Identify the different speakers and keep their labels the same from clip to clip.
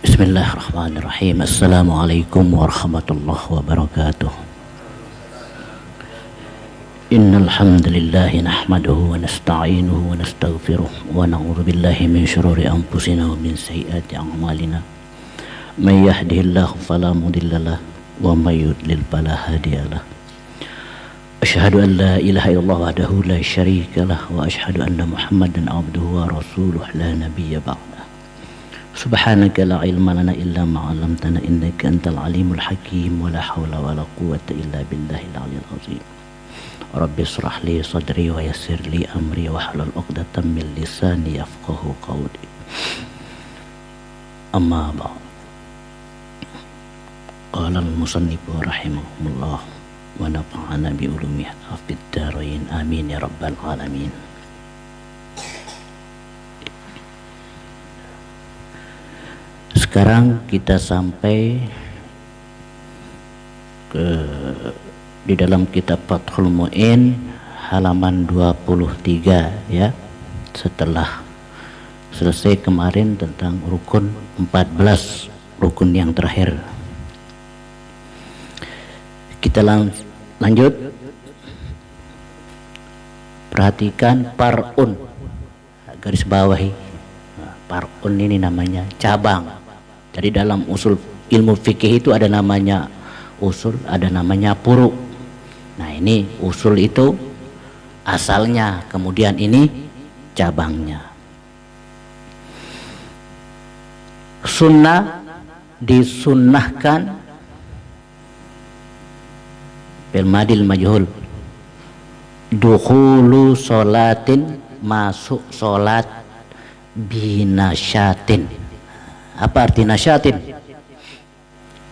Speaker 1: Bismillahirrahmanirrahim. Assalamualaikum warahmatullahi wabarakatuh. Innal hamdalillah nahmaduhu wa nasta'inuhu wa nastaghfiruh wa na'udzu billahi min shururi anfusina wa min sayyiati a'malina. May yahdihillahu fala mudhillalah wa may yudlil fala hadiyalah. Asyhadu an la ilaha illallah wahdahu la syarikalah wa asyhadu anna Muhammadan abduhu wa rasuluh la nabiyya ba'da. Subhanaka la ilma lana illa ma 'allamtana innaka antal alimul hakim wa la haula wa la quwwata illa billahil aliyyil azim. Rabbi shrah li sadri wa yassir li amri wa hlul 'uqdatam min lisani yafqahu qawli. Amma ba'd. Qala al-musannif rahimahullah wa nafa'ana bi ulumihi fid dharain amin ya rabbal alamin. Sekarang kita sampai di dalam kitab Fathul Mu'in halaman 23 ya. Setelah selesai kemarin tentang rukun 14, rukun yang terakhir. Kita lanjut. Perhatikan par'un, garis bawahi. Par'un ini namanya cabang. Jadi dalam usul ilmu fikih itu ada namanya usul, ada namanya furu'. Nah ini usul itu asalnya, kemudian ini cabangnya. Sunnah disunnahkan bil madil majhul. Dukhulu sholatin, masuk sholat binasyatin. Apa arti nasyatin?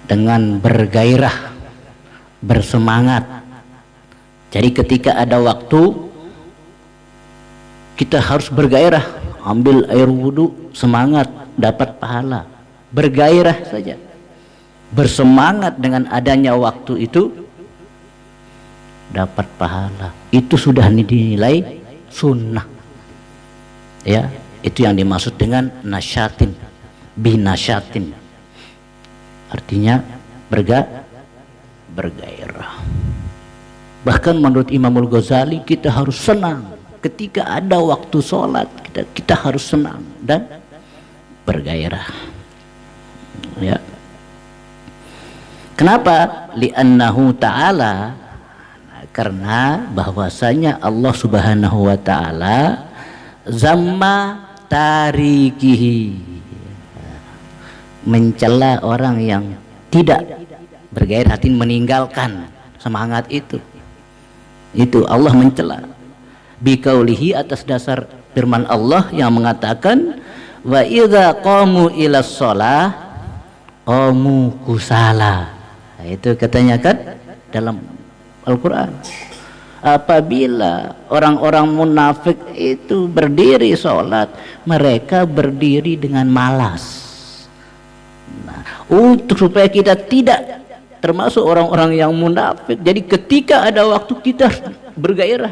Speaker 1: Dengan bergairah, bersemangat. Jadi ketika ada waktu kita harus bergairah, ambil air wudhu, semangat, dapat pahala. Bergairah saja, bersemangat dengan adanya waktu itu dapat pahala. Itu sudah dinilai sunnah. Ya, itu yang dimaksud dengan nasyatin, binasyatin. Artinya bergairah. Bahkan menurut Imamul Ghazali kita harus senang ketika ada waktu sholat. Kita harus senang dan bergairah. Ya. Kenapa? Li'annahu ta'ala, karena bahwasanya Allah Subhanahu wa ta'ala zamma tarikihi, mencela orang yang tidak bergairah, hati meninggalkan semangat itu Allah mencela. Biqaulihi, atas dasar firman Allah yang mengatakan wa idza qamu ilas shalah qamu kusala. Nah, itu katanya kan dalam Al-Quran. Apabila orang-orang munafik itu berdiri sholat, mereka berdiri dengan malas. Nah, untuk supaya kita tidak termasuk orang-orang yang munafik, jadi ketika ada waktu kita harus bergairah,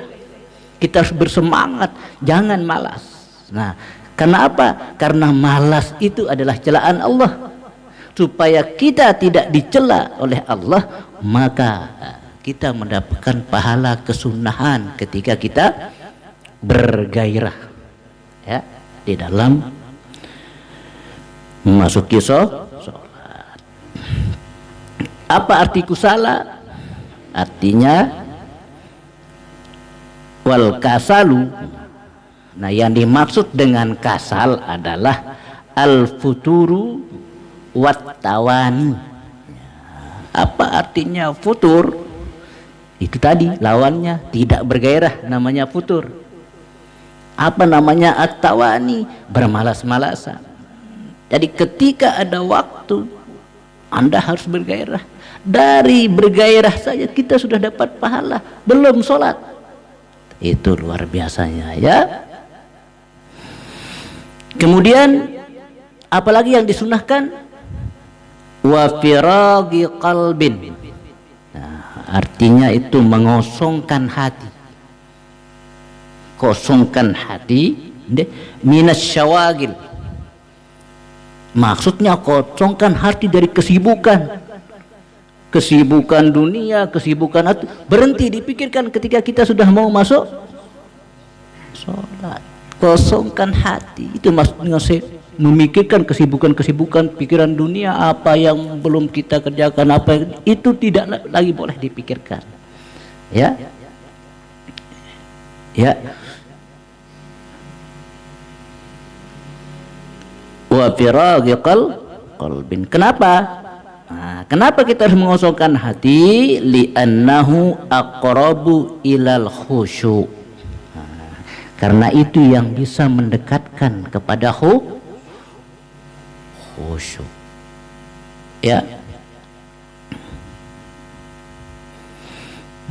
Speaker 1: kita harus bersemangat, jangan malas. Nah, karena apa? Karena malas itu adalah celaan Allah. Supaya kita tidak dicela oleh Allah, maka kita mendapatkan pahala kesunahan ketika kita bergairah ya di dalam memasuki sholat. Apa arti kusala? Artinya wal kasalu. Nah, yang dimaksud dengan kasal adalah al futuru wat tawani. Apa artinya futur? Itu tadi lawannya tidak bergairah, namanya futur. Apa namanya at-tawani? Bermalas-malasan. Jadi ketika ada waktu Anda harus bergairah. Dari bergairah saja kita sudah dapat pahala, belum sholat. Itu luar biasanya ya. Kemudian apalagi yang disunahkan? Wa firagi qalbin. Artinya itu mengosongkan hati. Kosongkan hati minas syawagil, Maksudnya kosongkan hati dari kesibukan dunia, kesibukan berhenti dipikirkan ketika kita sudah mau masuk sholat. Kosongkan hati, itu maksudnya memikirkan kesibukan pikiran dunia, apa yang belum kita kerjakan, itu tidak lagi boleh dipikirkan. Ya, wa firaghi qalbin. Kenapa? Nah, kenapa kita harus mengosongkan hati? Li'annahu aqrabu ilal khusyu'. Nah, karena itu yang bisa mendekatkan kepada khusyuk. Ya.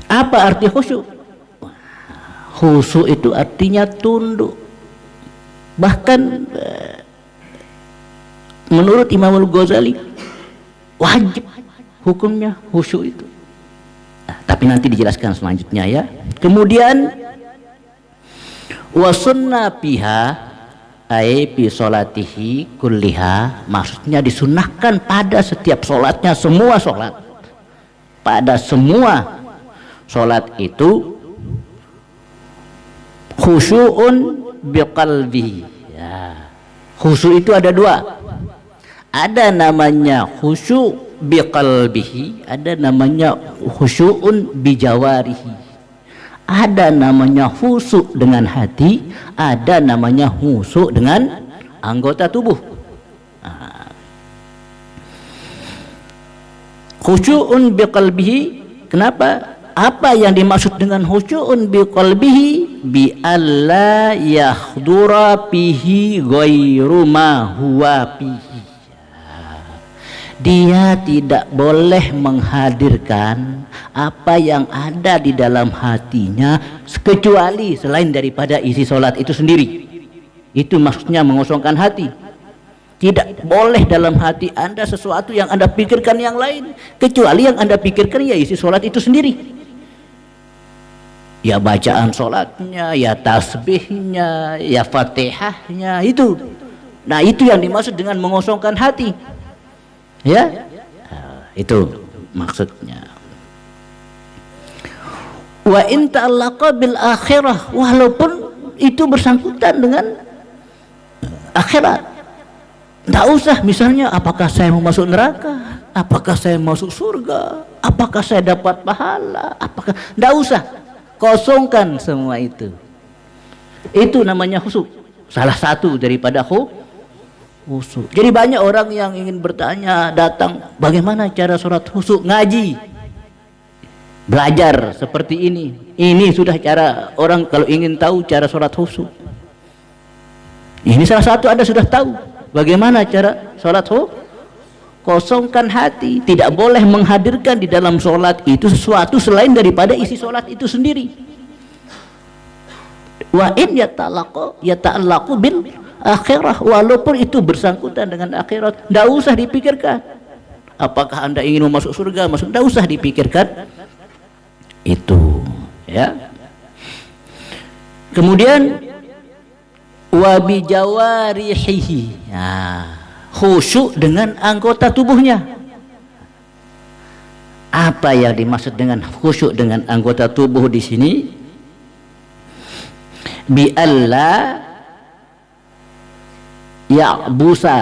Speaker 1: Apa arti khusyuk? Khusyuk itu artinya tunduk. Bahkan menurut Imam Al-Ghazali wajib hukumnya khusyuk itu. Nah, tapi nanti dijelaskan selanjutnya ya. Kemudian wa sunna biha ay bi sholatihi kulliha, maksudnya disunnahkan pada setiap sholatnya, semua sholat, pada semua sholat itu khusyu'un biqalbihi. Ya, khusyuk itu ada dua. Ada namanya khusyuk biqalbihi, ada namanya khusyu'un bijawarihi. Ada namanya khusyuk dengan hati, ada namanya khusyuk dengan anggota tubuh. Khusyu'un biqalbihi, kenapa? Apa yang dimaksud dengan khusyu'un biqalbihi? Bi alla yahdura bihi ghairu ma huwa bihi. Dia tidak boleh menghadirkan apa yang ada di dalam hatinya kecuali selain daripada isi sholat itu sendiri. Itu maksudnya mengosongkan hati. Tidak boleh dalam hati Anda sesuatu yang Anda pikirkan yang lain kecuali yang Anda pikirkan ya isi sholat itu sendiri. Ya bacaan sholatnya, ya tasbihnya, ya fatihahnya, itu. Nah, itu yang dimaksud dengan mengosongkan hati. Ya, itu maksudnya. Wa in ta'allaqa bil akhirah, walaupun itu bersangkutan dengan akhirat. Tidak usah misalnya apakah saya mau masuk neraka, apakah saya masuk surga, apakah saya dapat pahala, apakah, tidak usah, kosongkan semua itu. Itu namanya khusyuk, salah satu daripada khusyuk. Jadi banyak orang yang ingin bertanya, datang, bagaimana cara sholat khusyuk? Ngaji, belajar seperti ini. Ini sudah cara orang kalau ingin tahu cara sholat khusyuk. Ini salah satu Anda sudah tahu bagaimana cara sholat khusyuk. Kosongkan hati, tidak boleh menghadirkan di dalam sholat itu sesuatu selain daripada isi sholat itu sendiri. Wa in yata'allaqu bil akhirah, walaupun itu bersangkutan dengan akhirat, tidak usah dipikirkan. Apakah Anda ingin masuk surga, tidak usah dipikirkan itu, ya. Kemudian wabi jawarihi, khusyuk dengan anggota tubuhnya. Apa yang dimaksud dengan khusyuk dengan anggota tubuh di sini? Bi alla ya'busa,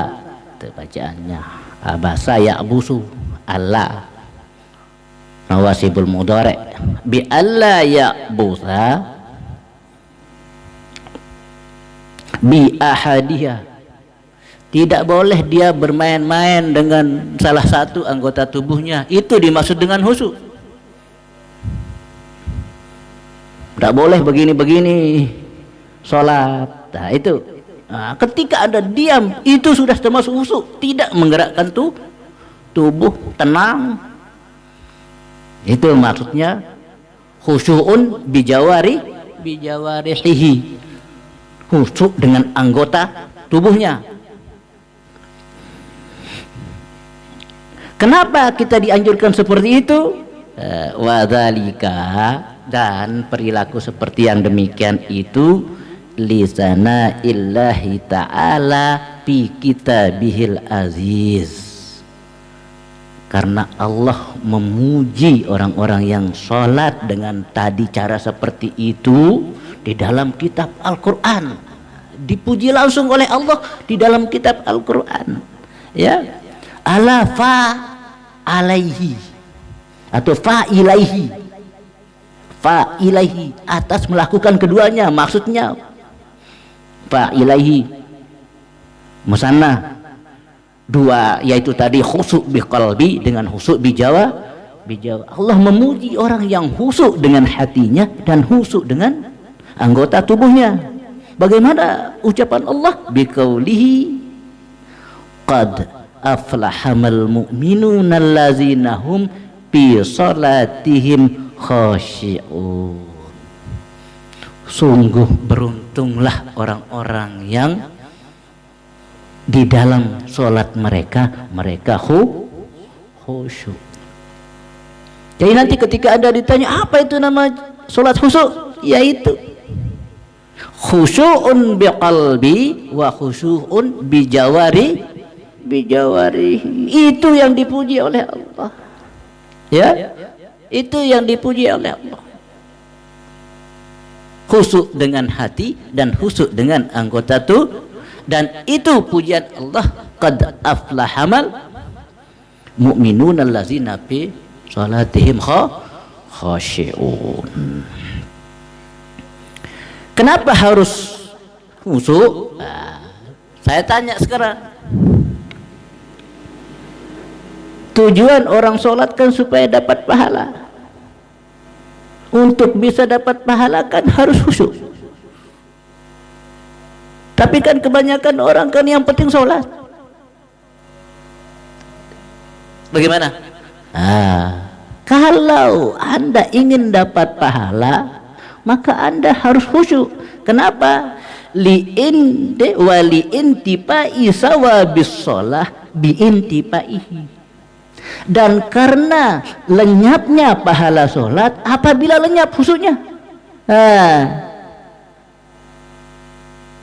Speaker 1: itu bacaannya abasa ya'busu, Allah nawasibul mudhari'. Bi alla ya'busa bi ahadiyah, tidak boleh dia bermain-main dengan salah satu anggota tubuhnya. Itu dimaksud dengan khusyuk. Tidak boleh begini-begini sholat. Nah, itu. Nah, ketika Anda diam, itu sudah termasuk khusyuk, tidak menggerakkan tubuh, tenang. Itu maksudnya khusyu'un bijawarihi, khusyuk dengan anggota tubuhnya. Kenapa kita dianjurkan seperti itu? Wadzalika, dan perilaku seperti yang demikian itu lisana illahi ta'ala fi kitabihil aziz. Karena Allah memuji orang-orang yang sholat dengan tadi cara seperti itu di dalam kitab Al-Quran. Dipuji langsung oleh Allah di dalam kitab Al-Quran. Ya, ala fa alaihi atau fa ilaihi, fa ilaihi, atas melakukan keduanya. Maksudnya fa ilaihi musanna dua, yaitu tadi khusyuk bi qalbi dengan khusyuk bi jawa. Allah memuji orang yang khusyuk dengan hatinya dan khusyuk dengan anggota tubuhnya. Bagaimana ucapan Allah? Bi qaulihi qad aflahamal mu'minuna allazina hum fi salatihim khashi'un. Sungguh beruntunglah orang-orang yang di dalam sholat mereka khusyuk. Jadi nanti ketika Anda ditanya apa itu nama sholat khusyuk, yaitu khusyu'un biqalbi wa khusyu'un bijawari. Itu yang dipuji oleh Allah. Ya, itu yang dipuji oleh Allah. Khusyuk dengan hati dan khusyuk dengan anggota tubuh. Dan itu pujian Allah, qad aflahamal mu'minuna allazina fi salatihim khashi'un. Kenapa harus khusyuk? Saya tanya sekarang, tujuan orang sholat kan supaya dapat pahala. Untuk bisa dapat pahala kan harus khusyuk. Tapi kan kebanyakan orang kan yang penting sholat. Bagaimana? Kalau Anda ingin dapat pahala, maka Anda harus khusyuk. Kenapa? Li'intipai sawabis sholah bi'intipaihi. Dan karena lenyapnya pahala sholat apabila lenyap khusyuknya.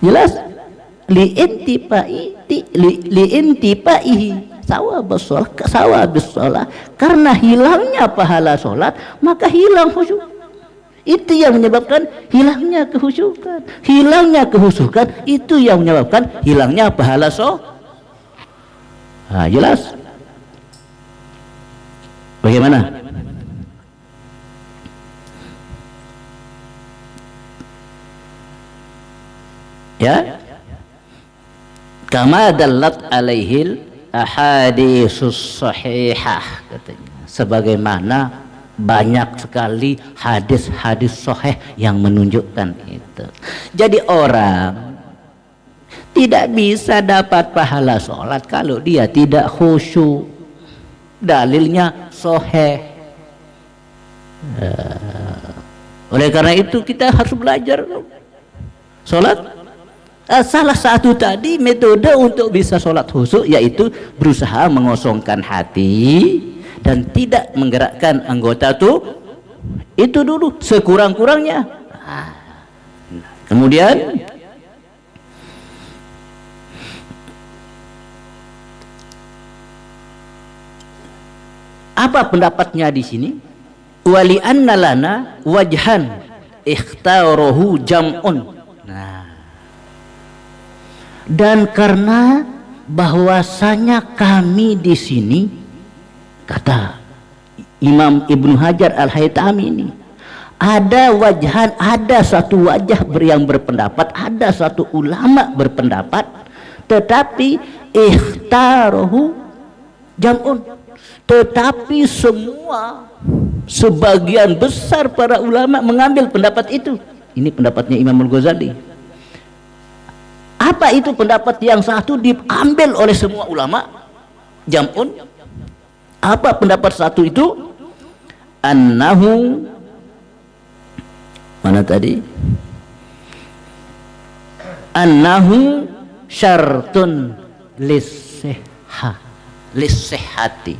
Speaker 1: Jelas? Li'intipaihi sawabis sholah. Karena hilangnya pahala sholat maka hilang khusyuk. Itu yang menyebabkan hilangnya kehusyukan. Hilangnya kehusyukan itu yang menyebabkan hilangnya pahala sholat. Jelas? Bagaimana? Ya, kama dallat alaihil ahaditsus sahihah, katanya, sebagaimana banyak sekali hadis-hadis sahih yang menunjukkan itu. Jadi orang tidak bisa dapat pahala sholat kalau dia tidak khusyuk. Dalilnya sahih. Oleh karena itu kita harus belajar sholat. Salah satu tadi metode untuk bisa sholat khusyuk yaitu berusaha mengosongkan hati dan tidak menggerakkan anggota tubuh. Itu dulu sekurang-kurangnya. Kemudian apa pendapatnya di sini? Wali anna lana wajhan ikhtarahu jam'un. Dan karena bahwasanya kami di sini, kata Imam Ibnu Hajar Al-Haytami ini, ada wajhan, ada satu wajah yang berpendapat, ada satu ulama berpendapat, tetapi ikhtarahu jam'un, tetapi semua sebagian besar para ulama mengambil pendapat itu. Ini pendapatnya Imam Al-Ghazali. Apa itu pendapat yang satu diambil oleh semua ulama? Jam'un. Apa pendapat satu itu? Annahu, mana tadi? Annahu syartun lissihati.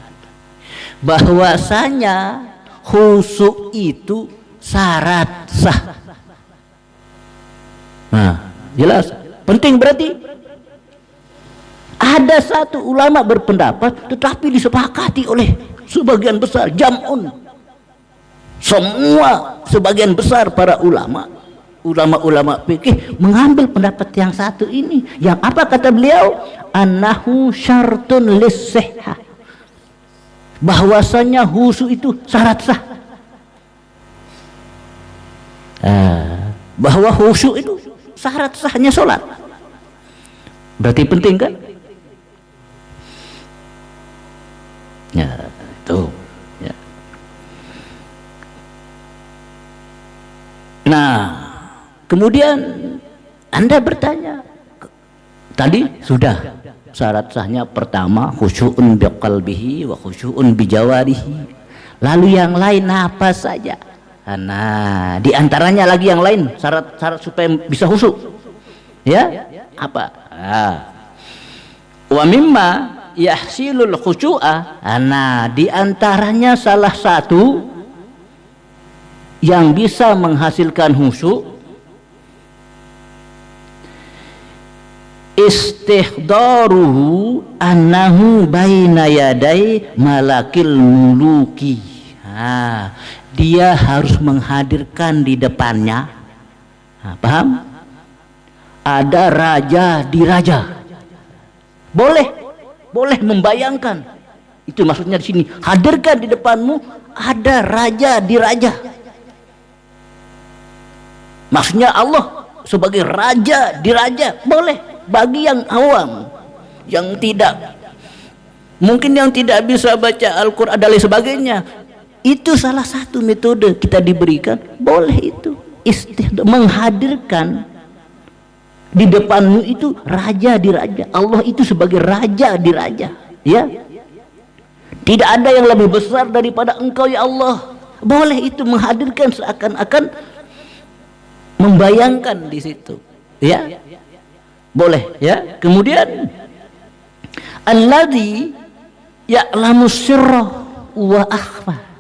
Speaker 1: Bahwasanya khusyuk itu syarat sah. Nah, jelas. Penting berarti Ada satu ulama berpendapat, tetapi disepakati oleh sebagian besar jam'un. Semua sebagian besar para ulama fikih mengambil pendapat yang satu ini. Yang apa kata beliau? Annahu syartun lis-sihhah. Bahwasanya husu itu syarat sah. Bahwa husu itu syarat sahnya sholat. Berarti penting kan? Ya, tuh. Ya. Nah, kemudian Anda bertanya, tadi sudah syarat sahnya pertama khusyu'un biqalbihi wa khusyu'un bijawarihi. Lalu yang lain apa saja? Nah, di antaranya lagi yang lain syarat-syarat supaya bisa khusyuk. Ya, apa? Wa mimma yahsilul khusyu'a. Nah, di antaranya salah satu yang bisa menghasilkan khusyuk istihdaruhu annahu baina yaday malakil muluki. Dia harus menghadirkan di depannya, paham? Ada raja di raja. Boleh membayangkan. Itu maksudnya di sini. Hadirkan di depanmu ada raja di raja. Maksudnya Allah sebagai raja di raja. Boleh bagi yang awam, yang tidak mungkin, yang tidak bisa baca Al-Quran dan lain sebagainya. Itu salah satu metode kita diberikan. Boleh itu menghadirkan di depanmu itu raja di raja. Allah itu sebagai raja di raja, ya. Tidak ada yang lebih besar daripada engkau ya Allah. Boleh itu menghadirkan, seakan-akan membayangkan di situ, ya. Boleh, ya. Kemudian alladzi ya'lamu sirra wa akhfa.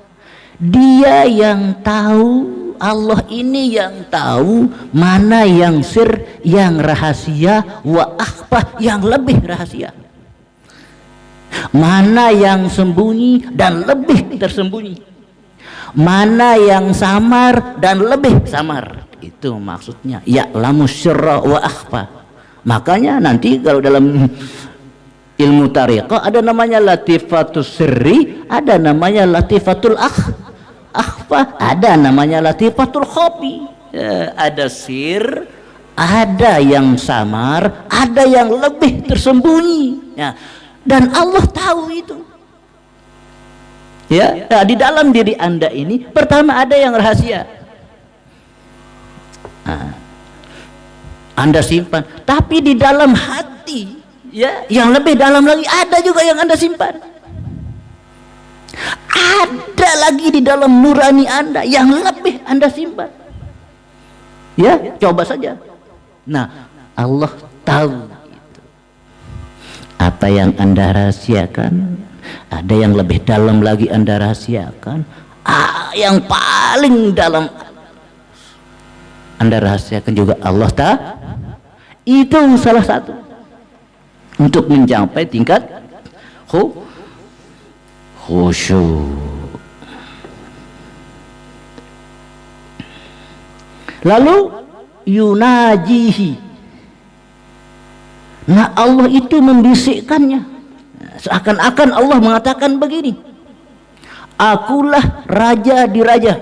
Speaker 1: Dia yang tahu, Allah ini yang tahu mana yang sir, yang rahasia, wa akhfa, yang lebih rahasia, mana yang sembunyi dan lebih tersembunyi, mana yang samar dan lebih samar. Itu maksudnya ya'lamu sirra wa akhfa. Makanya nanti kalau dalam ilmu tariqah ada namanya latifatul sirri, ada namanya latifatul akhfa, ada namanya latifatul khafi. Ada sir, ada yang samar, ada yang lebih tersembunyi, ya. Dan Allah tahu itu, ya. Nah, di dalam diri Anda ini pertama ada yang rahasia, Anda simpan, tapi di dalam hati, ya, yang lebih dalam lagi ada juga yang Anda simpan. Ada lagi di dalam nurani Anda yang lebih Anda simpan. Ya, coba saja. Nah, Allah tahu itu. Apa yang Anda rahasiakan, ada yang lebih dalam lagi Anda rahasiakan. Yang paling dalam Anda rahasiakan juga Allah tahu. Itu salah satu untuk mencapai tingkat khusyuk. Lalu yunajihi. Nah, Allah itu membisikkannya, seakan-akan Allah mengatakan begini, akulah raja di raja,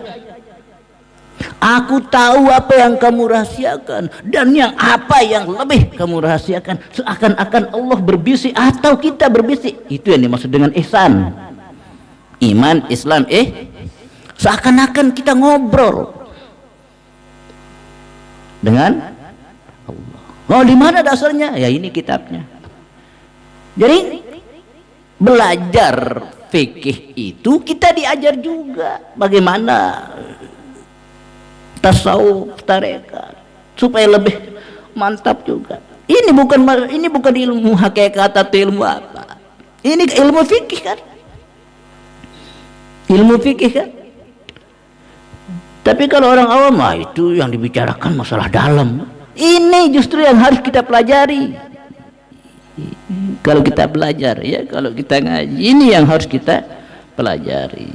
Speaker 1: aku tahu apa yang kamu rahasiakan dan yang apa yang lebih kamu rahasiakan. Seakan-akan Allah berbisik atau kita berbisik. Itu yang dimaksud dengan ihsan. Iman, Islam, seakan-akan kita ngobrol dengan Allah. Oh, di mana dasarnya? Ya, ini kitabnya. Jadi belajar fikih itu kita diajar juga bagaimana tasawuf, tarekat, supaya lebih mantap juga. Ini bukan ilmu hakikat atau ilmu apa. Ini ilmu fikih kan? Ilmu fikih kan? Tapi kalau orang awam, itu yang dibicarakan masalah dalam. Ini justru yang harus kita pelajari. Kalau kita belajar, ya, kalau kita ngaji, ini yang harus kita pelajari.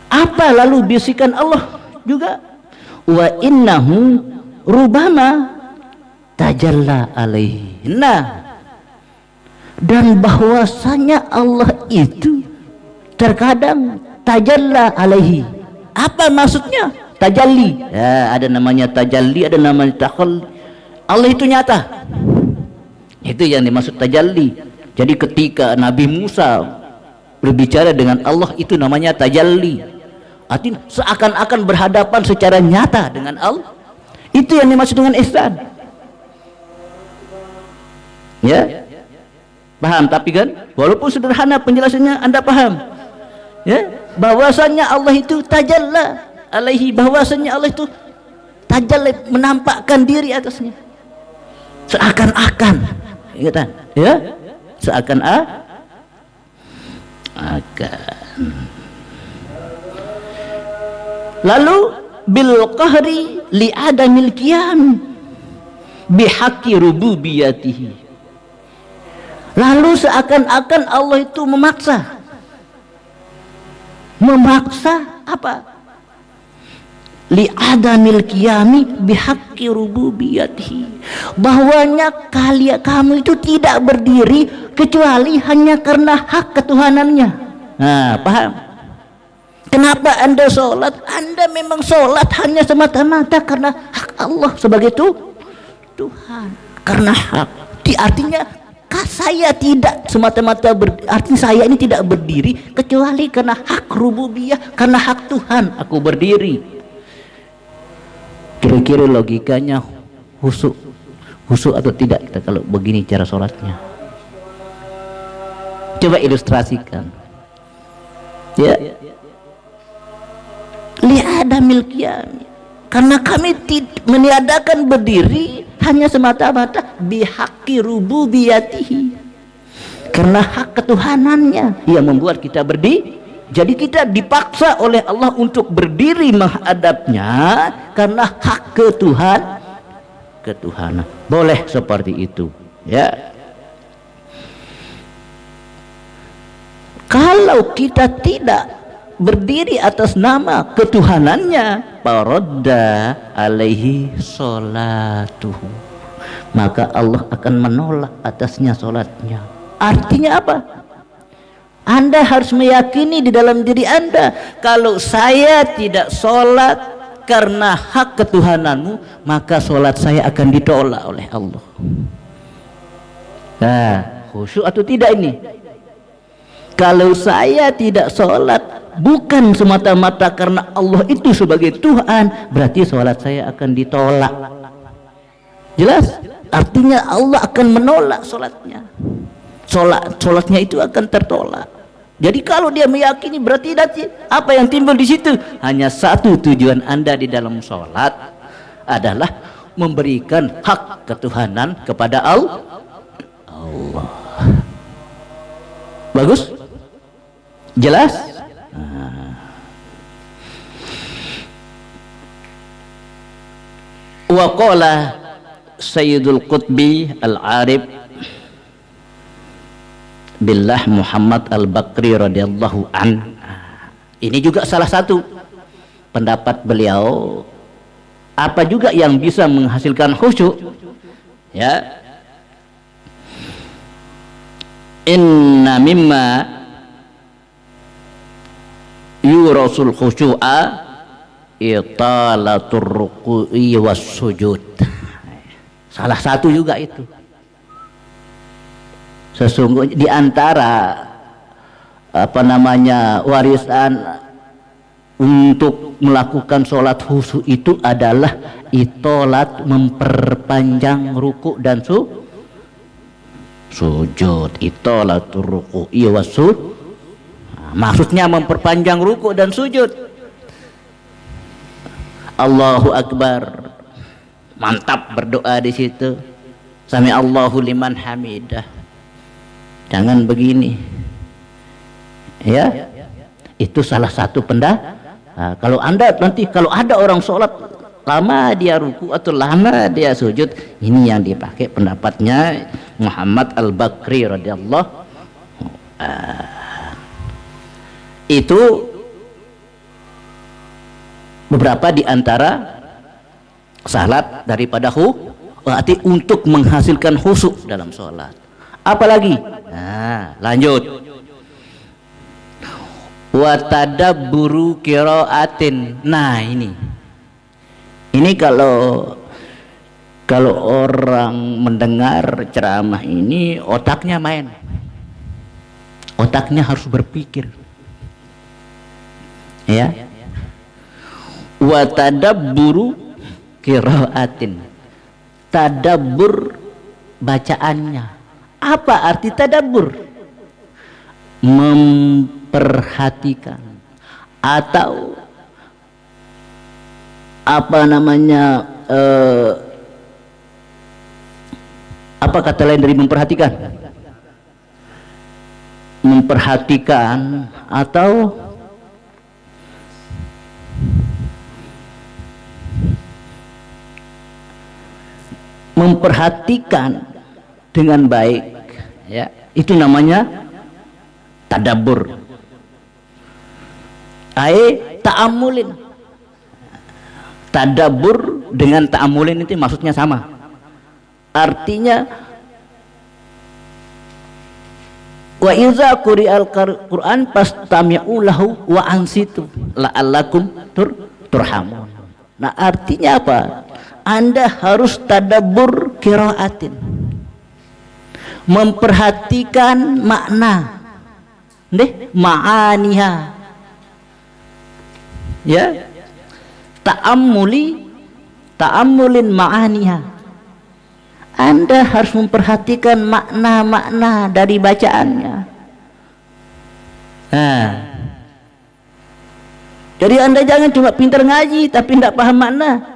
Speaker 1: Apa lalu bisikan Allah juga? Wa innahu rubama tajalla alaihi. Nah, dan bahwasanya Allah itu terkadang tajalla alaihi. Apa maksudnya? Tajalli. Ya, ada namanya tajalli, ada namanya takhal. Allah itu nyata. Itu yang dimaksud tajalli. Jadi ketika Nabi Musa berbicara dengan Allah, itu namanya tajalli. Artinya seakan-akan berhadapan secara nyata dengan Allah. Itu yang dimaksud dengan ihsan. Ya, paham? Tapi kan walaupun sederhana penjelasannya, Anda paham, ya, bahwasanya Allah itu tajalla alaihi, bahwasanya Allah itu tajalla, menampakkan diri atasnya seakan-akan, ingatan, ya, seakan-akan. Lalu bil qahri li adamil qiyam bihaqqi rububiyatihi. Lalu seakan-akan Allah itu memaksa apa? Li adamil qiyami bihaqqi rububiyatihi, bahwanya kamu itu tidak berdiri kecuali hanya karena hak ketuhanannya. Nah, paham? Kenapa Anda sholat? Anda memang sholat hanya semata-mata karena hak Allah sebagai Tuhan, karena hak. Artinya saya tidak semata-mata artinya saya ini tidak berdiri kecuali karena hak rububiyah, karena hak Tuhan aku berdiri. Kira-kira logikanya khusyuk atau tidak kita kalau begini cara sholatnya? Coba ilustrasikan, ya. Li'adamil qiyam, karena kami meniadakan berdiri hanya semata-mata bihaqqi rububiyatihi, karena hak ketuhanannya yang membuat kita berdiri. Jadi kita dipaksa oleh Allah untuk berdiri menghadapnya karena hak ketuhanan. Boleh seperti itu, ya. Kalau kita tidak berdiri atas nama ketuhanannya, parodda alaihi sholatuhu, maka Allah akan menolak atasnya sholatnya. Artinya apa? Anda harus meyakini di dalam diri Anda, kalau saya tidak sholat karena hak ketuhananmu, maka sholat saya akan ditolak oleh Allah. Nah, khusyuk atau tidak ini? Kalau saya tidak sholat bukan semata-mata karena Allah itu sebagai Tuhan, berarti sholat saya akan ditolak. Jelas? Artinya Allah akan menolak sholatnya. Sholatnya itu akan tertolak. Jadi kalau dia meyakini, berarti apa yang timbul di situ? Hanya satu tujuan Anda di dalam sholat adalah memberikan hak ketuhanan kepada Allah. Bagus? Jelas? Wa qala Sayyidul Qutbi Al-Arif Billah Muhammad Al-Bakri radhiyallahu an. Ini juga salah satu pendapat beliau, apa juga yang bisa menghasilkan khusyuk, ya. Inna mimma yurasul khusyu'a italatur ruku'i was sujud. Salah satu juga itu. Sesungguhnya di antara warisan untuk melakukan sholat khusyuk itu adalah itolat, memperpanjang ruku dan sujud. Itolatur ruku'i was sujud, maksudnya memperpanjang ruku dan sujud. Allahu Akbar, mantap berdoa di situ. Sami Allahu liman hamidah. Jangan begini, ya. Itu salah satu kalau Anda nanti kalau ada orang sholat lama dia ruku atau lama dia sujud. Ini yang dipakai pendapatnya Muhammad Al-Bakri radhiyallahu. Itu beberapa di antara salat daripada berarti untuk menghasilkan khusyuk dalam sholat. Apalagi? Nah, lanjut. Wa tadabburu qiraatin. Nah, ini kalau orang mendengar ceramah ini otaknya main. Otaknya harus berpikir. Ya. Wa tadabburu qiraatin. Tadabbur bacaannya. Apa arti tadabbur? Memperhatikan atau apa namanya, apa kata lain dari memperhatikan? Memperhatikan atau memperhatikan dengan baik, ya, itu namanya tadabbur. Ta'amulin. Tadabbur dengan ta'amulin itu maksudnya sama. Artinya wa iza quri'al Qur'an fastami'u lahu wa ansitu la'allakum turhamun. Nah, artinya apa? Anda harus tadabbur qiraatin, memperhatikan makna, ma'aniha, ya, ta'ammulin ma'aniha. Anda harus memperhatikan makna-makna dari bacaannya. Nah, jadi Anda jangan cuma pintar ngaji tapi tidak paham makna.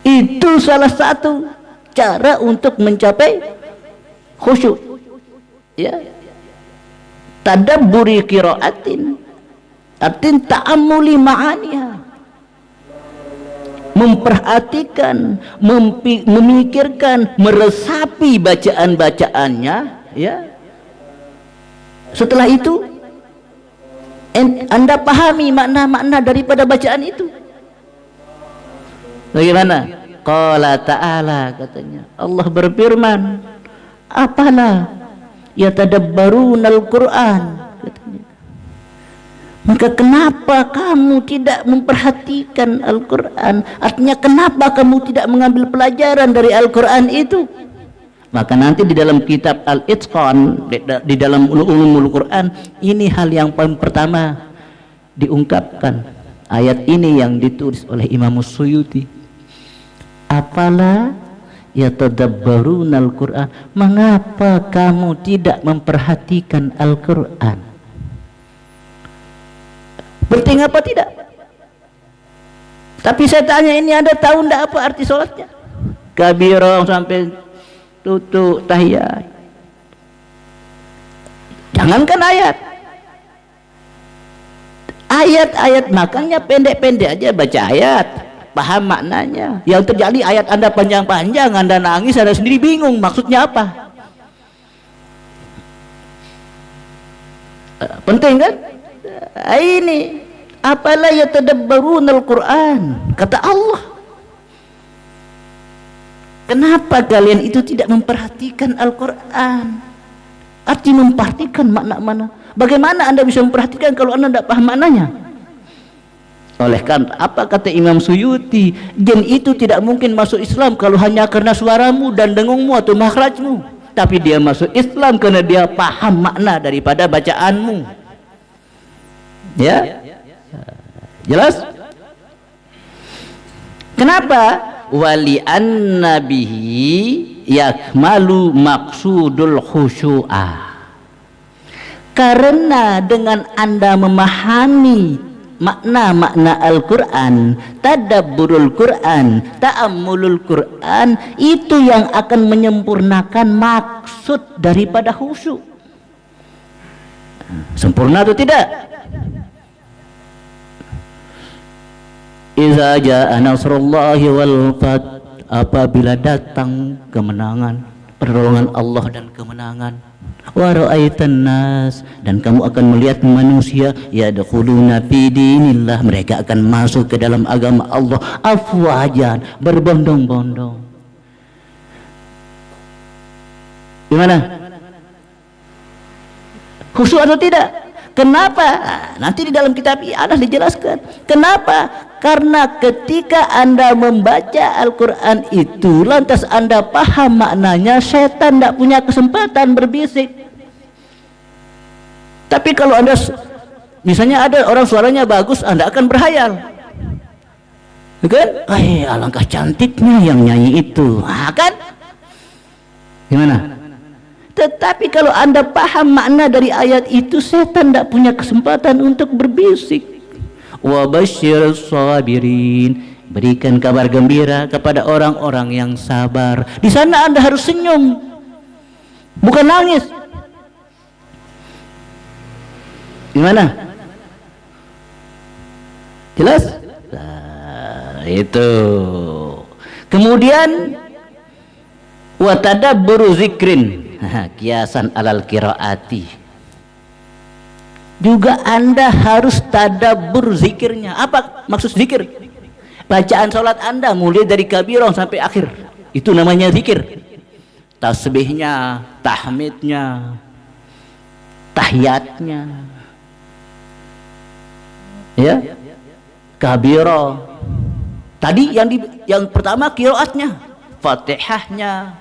Speaker 1: Itu salah satu cara untuk mencapai khusyuk, ya. Tadabburi qiraatin artinya ta'ammuli ma'aniha, memperhatikan, memikirkan, meresapi bacaan-bacaannya, ya. Setelah itu Anda pahami makna-makna daripada bacaan itu. Bagaimana? Qala ta'ala, katanya Allah berfirman, apalah yatadabbarunal Qur'an, katanya. Maka kenapa kamu tidak memperhatikan Al-Quran? Artinya kenapa kamu tidak mengambil pelajaran dari Al-Quran itu? Maka nanti di dalam kitab Al-Itqan, di dalam ulumul Quran, ini hal yang paling pertama diungkapkan. Ayat ini yang ditulis oleh Imam Suyuti. Apalah yatadabbarunal Qur'an, mengapa kamu tidak memperhatikan Al-Quran? Penting apa tidak? Tapi saya tanya, ini Anda tahu enggak apa arti sholatnya? Kabirong sampai tutup tahiyat. Jangankan ayat, makanya pendek-pendek aja baca ayat, paham maknanya. Yang terjadi ayat Anda panjang-panjang, Anda nangis, Anda sendiri bingung maksudnya apa. Penting kan? Ini apalah yatadabbarunal Qur'an, kata Allah. Kenapa kalian itu tidak memperhatikan Al-Quran? Arti memperhatikan makna-makna. Bagaimana Anda bisa memperhatikan kalau Anda tidak paham maknanya? Oleh karena apa kata Imam Suyuti, jin itu tidak mungkin masuk Islam kalau hanya karena suaramu dan dengungmu atau makhrajmu, tapi dia masuk Islam karena dia paham makna daripada bacaanmu. Ya, jelas? Kenapa? Wali annabihi yakmalu maksudul khusyu'ah. Karena dengan Anda memahami makna-makna Al-Quran, tadabburul Quran, ta'ammulul Quran, itu yang akan menyempurnakan maksud daripada khusyuk. Sempurna atau tidak? Kata Allah, wa idza quri'al Qur'an fastami'u lahu wa ansitu la'allakum turhamun. Nah, artinya apa? Wali annabihi yakmalu maksudul khusyu'ah. Karena dengan Anda memahami makna-makna Al-Quran, tadabburul Quran, ta'ammulul Quran, itu yang akan menyempurnakan maksud daripada khusyuk. Sempurna atau tidak? Iza jaa nasrullahi wal fath, apabila datang kemenangan, pertolongan Allah dan kemenangan. Wa ra'aitan nas, dan kamu akan melihat manusia yadkhuluna fi dinillah, mereka akan masuk ke dalam agama Allah afwajan, berbondong-bondong. Gimana? Khusyuk atau tidak? Kenapa? Nanti di dalam kitab ada dijelaskan. Kenapa? Karena ketika Anda membaca Al-Quran itu, lantas Anda paham maknanya, setan tidak punya kesempatan berbisik. Tapi kalau Anda, misalnya ada orang suaranya bagus, Anda akan berhayal. Kan? Alangkah cantiknya yang nyanyi itu. Kan? Gimana? Tetapi kalau Anda paham makna dari ayat itu, setan tidak punya kesempatan untuk berbisik. Wa basyirus sabirin, berikan kabar gembira kepada orang-orang yang sabar. Di sana Anda harus senyum, bukan nangis. Gimana? Jelas? Nah, itu. Kemudian wa tadabburu zikrin, kiasan alal qiraati, juga Anda harus tadabbur zikirnya. Apa maksud zikir? Bacaan salat Anda mulai dari kabirah sampai akhir, itu namanya zikir. Tasbihnya, tahmidnya, tahiyatnya, ya, kabirah. Tadi yang pertama qiraatnya, Fatihahnya,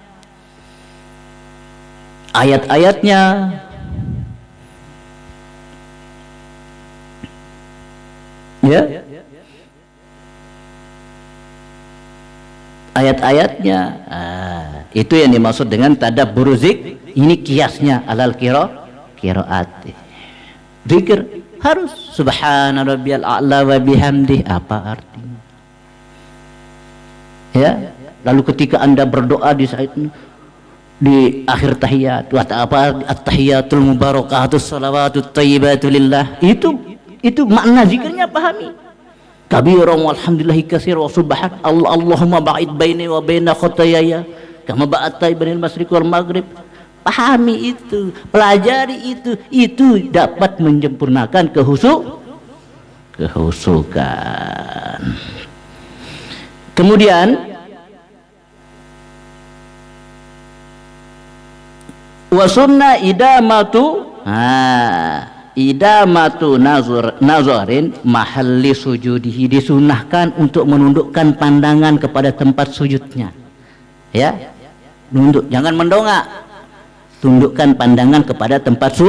Speaker 1: ayat-ayatnya, ya, ayat-ayatnya. Itu yang dimaksud dengan tadabbur zik. Ini kiasnya alal qiraat. Zikir harus subhana rabbiyal a'la wa bihamdih. Apa artinya? Ya, lalu ketika Anda berdoa di saat ini, di akhir tahiyat, at-tahiyatul mubarakatus salawatut thayyibatu lillah, itu makna zikirnya pahami. Kabiran walhamdulillahi katsir wa subhan Allahumma ba'id baini wa baina khotoyaya kama ba'adta bainal masyriq wal maghrib. Pahami itu, pelajari itu dapat menyempurnakan kehusukan. Kemudian wasunna idamatu nazarin mahalli sujudihi, disunahkan untuk menundukkan pandangan kepada tempat sujudnya. Ya, nunduk, jangan mendongak, tundukkan pandangan kepada tempat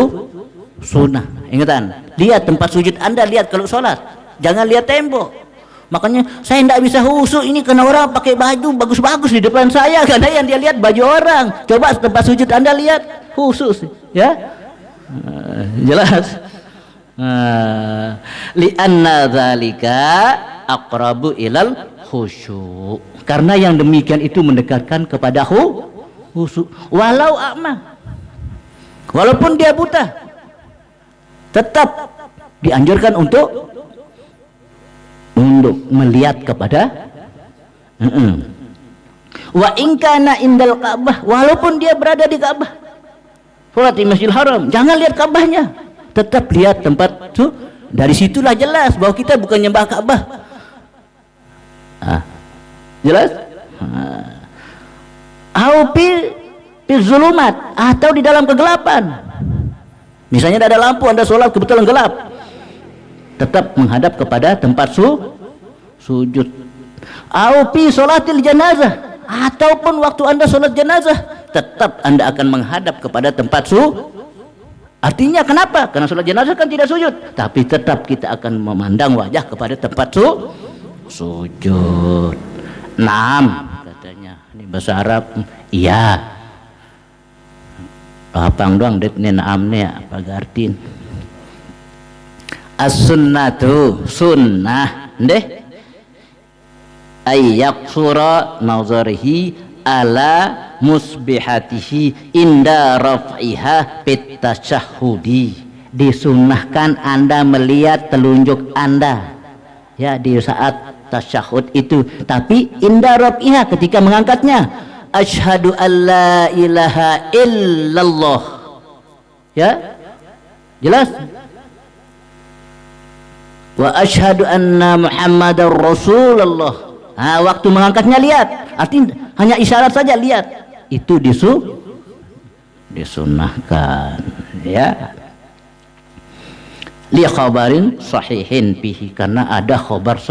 Speaker 1: sunnah. Ingatan, lihat tempat sujud Anda, lihat kalau sholat, jangan lihat tembok. Makanya saya tidak bisa khusyuk ini karena orang pakai baju bagus-bagus di depan saya, karena yang dia lihat baju orang. Coba tempat sujud Anda lihat, khusus, ya. Jelas. Li'anna dzalika aqrabu ilal khusyuk, karena yang demikian itu mendekatkan kepada khusyuk. Walau a'ma, walaupun dia buta, tetap dianjurkan untuk melihat kepada wa in kana indal Ka'bah, walaupun dia berada di Ka'bah, sholat di Masjidil Haram, jangan lihat Ka'bahnya, tetap lihat tempat itu. Dari situlah jelas bahwa kita bukan nyembah Ka'bah. Jelas? Fil zulumat, atau di dalam kegelapan. Misalnya ada lampu, Anda sholat kebetulan gelap, tetap menghadap kepada tempat sujud. Fi sholatil janazah, ataupun waktu Anda sholat jenazah, tetap Anda akan menghadap kepada tempat Artinya kenapa? Karena sholat jenazah kan tidak sujud, tapi tetap kita akan memandang wajah kepada tempat sujud. Naam, katanya ini bahasa Arab. Iya, lapang doang det ne naam ne apa artiin? As-sunnatu, sunnah deh, ayyak sura nazarihi ala musbihatihi inda raf'iha fit tasyahhudi. Disunnahkan Anda melihat telunjuk Anda, ya, di saat at-tasyahud itu, tapi inda rafiha, ketika mengangkatnya, asyhadu alla ilaha illallah. Ya, jelas. Wa asyhadu anna muhammadar rasulullah. Nah, waktu mengangkatnya lihat, artinya hanya isyarat saja, lihat, itu disunahkan, ya. Li khabarin sahihin bihi, karena ada khabar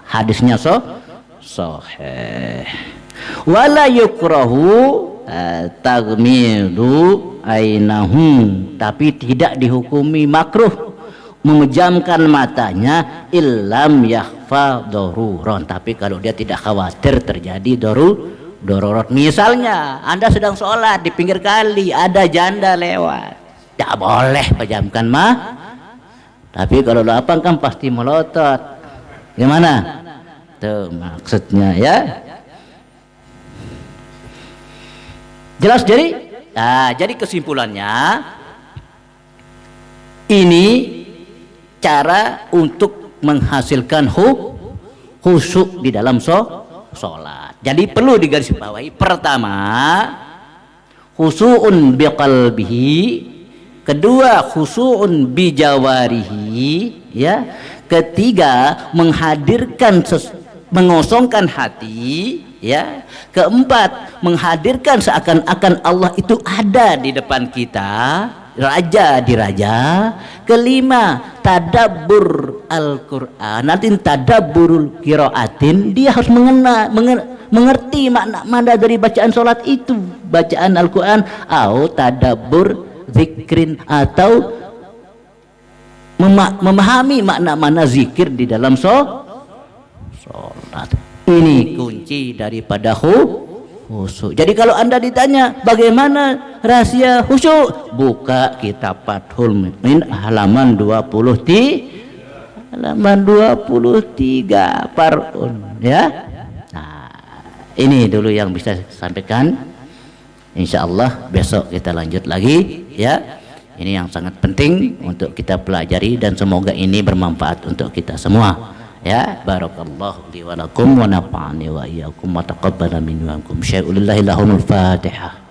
Speaker 1: hadisnya sahih. Wala yukrahu taghmidu ainahum, tapi tidak dihukumi makruh memejamkan matanya illam yakhfa daruron, tapi kalau dia tidak khawatir terjadi darurat. Misalnya Anda sedang sholat di pinggir kali, ada janda lewat, tidak boleh pejamkan tapi kalau lapang kan pasti melotot. Gimana tuh maksudnya, ya? Jelas. Jadi kesimpulannya, ini cara untuk menghasilkan khusyuk di dalam sholat. Jadi perlu digarisbawahi, pertama khusyu'un biqalbihi, kedua khusyu'un bijawarihi, ya, ketiga menghadirkan mengosongkan hati, ya, keempat menghadirkan seakan-akan Allah itu ada di depan kita, raja di raja, kelima tadabbur Al-Quran, nanti tadabburul qiraatin, dia harus mengerti makna dari bacaan sholat itu, bacaan Al-Quran, atau tadabbur zikrin, atau memahami makna zikir di dalam sholat. Ini kunci daripada khusyuk. Jadi kalau Anda ditanya bagaimana rahasia khusyuk, buka kitab Fathul Mu'in halaman 23 Far'un, ya. Nah, ini dulu yang bisa saya sampaikan. Insyaallah besok kita lanjut lagi, ya. Ini yang sangat penting untuk kita pelajari dan semoga ini bermanfaat untuk kita semua. Ya, barakallahu li wa lakum wa nafa'ani wa iyyakum wa taqabbala minni wa minkum syai'un lillahi lahumul Fatihah.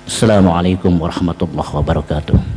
Speaker 1: Assalamualaikum warahmatullahi wabarakatuh.